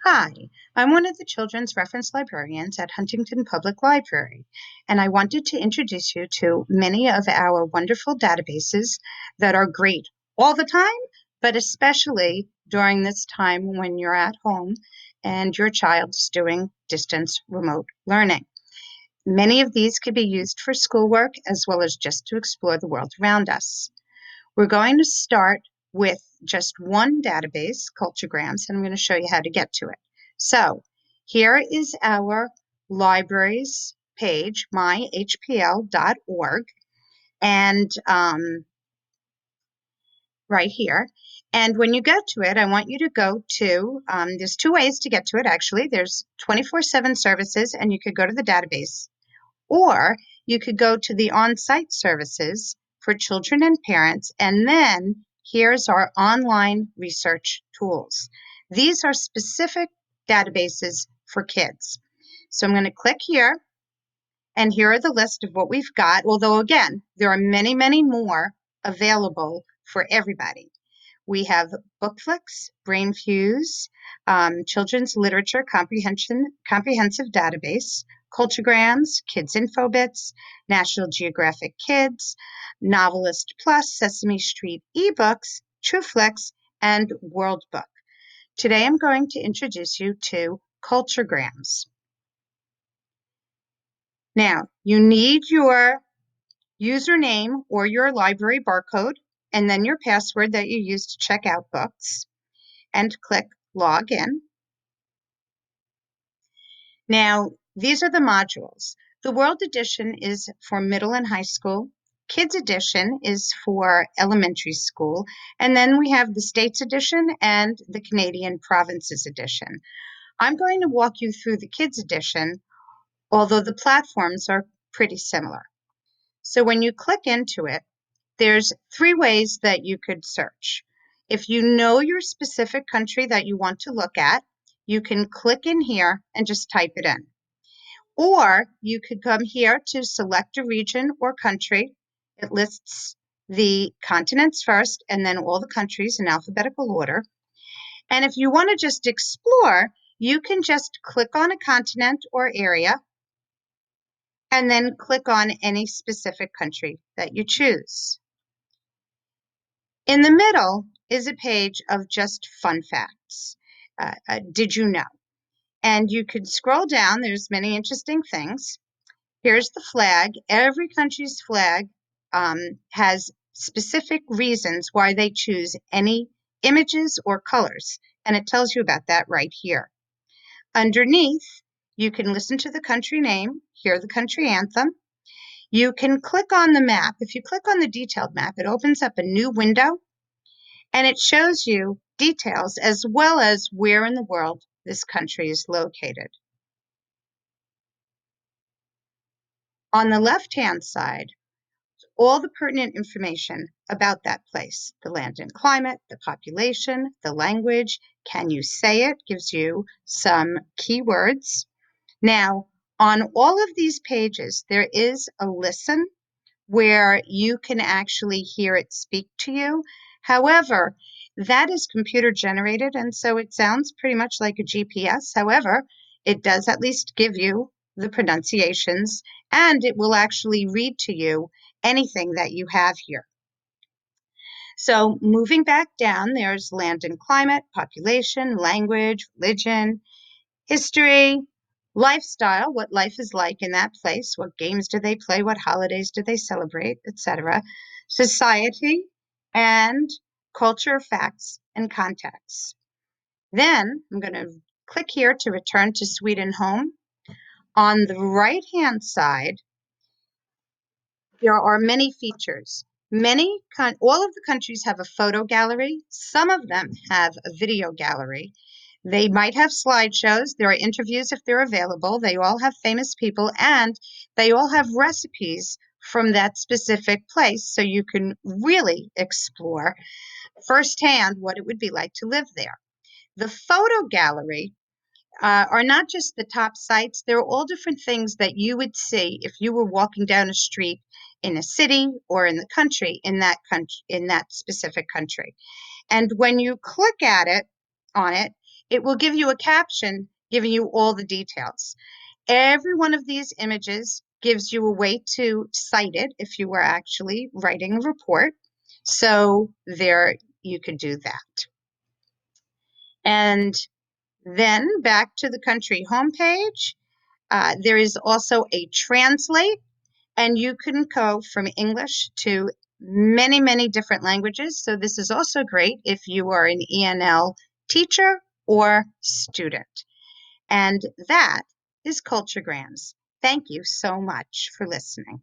Hi, I'm one of the children's reference librarians at Huntington Public Library, and I wanted to introduce you to many of our wonderful databases that are great all the time, but especially during this time when you're at home and your child's doing distance remote learning. Many of these could be used for schoolwork as well as just to explore the world around us. We're going to start with just one database, CultureGrams, and I'm going to show you how to get to it. So here is our libraries page, myhpl.org, and right here. And when you go to it, I want you to go to, there's two ways to get to it, actually. There's 24/7 services, and you could go to the database, or you could go to the on-site services for children and parents, and then here's our online research tools. These are specific databases for kids. So I'm going to click here, and here are the list of what we've got, although again, there are many, many more available for everybody. We have BookFlix, BrainFuse, Children's Literature Comprehensive Database, CultureGrams, Kids InfoBits, National Geographic Kids, Novelist Plus, Sesame Street eBooks, TrueFlix, and WorldBook. Today I'm going to introduce you to CultureGrams. Now, you need your username or your library barcode, and then your password that you use to check out books, and click Log In. Now, these are the modules. The World Edition is for middle and high school. Kids Edition is for elementary school. And then we have the States Edition and the Canadian Provinces Edition. I'm going to walk you through the Kids Edition, although the platforms are pretty similar. So when you click into it, there's three ways that you could search. If you know your specific country that you want to look at, you can click in here and just type it in. Or you could come here to select a region or country. It lists the continents first and then all the countries in alphabetical order. And if you want to just explore, you can just click on a continent or area and then click on any specific country that you choose. In the middle is a page of just fun facts. Did you know? And you could scroll down. There's many interesting things. Here's the flag. Every country's flag has specific reasons why they choose any images or colors. And it tells you about that right here. Underneath, you can listen to the country name, hear the country anthem. You can click on the map. If you click on the detailed map, it opens up a new window, and it shows you details as well as where in the world this country is located. On the left-hand side, all the pertinent information about that place, the land and climate, the population, the language, can you say it, gives you some keywords. Now, on all of these pages, there is a listen where you can actually hear it speak to you. However, that is computer generated, and so it sounds pretty much like a GPS. However, it does at least give you the pronunciations, and it will actually read to you anything that you have here. So moving back down, there's land and climate, population, language, religion, history, lifestyle, what life is like in that place, what games do they play, what holidays do they celebrate, etc. Society, and culture, facts, and contexts. Then I'm going to click here to return to Sweden Home. On the right-hand side, there are many features. All of the countries have a photo gallery. Some of them have a video gallery. They might have slideshows. There are interviews if they're available. They all have famous people, and they all have recipes from that specific place, so you can really explore firsthand what it would be like to live there. The photo gallery are not just the top sites. They're all different things that you would see if you were walking down a street in a city or in the country, in that specific country. And when you click on it, It will give you a caption giving you all the details. Every one of these images gives you a way to cite it if you were actually writing a report. So there you could do that. And then back to the country homepage, there is also a translate, and you can go from English to many, many different languages. So this is also great if you are an ENL teacher or student. And that is CultureGrams. Thank you so much for listening.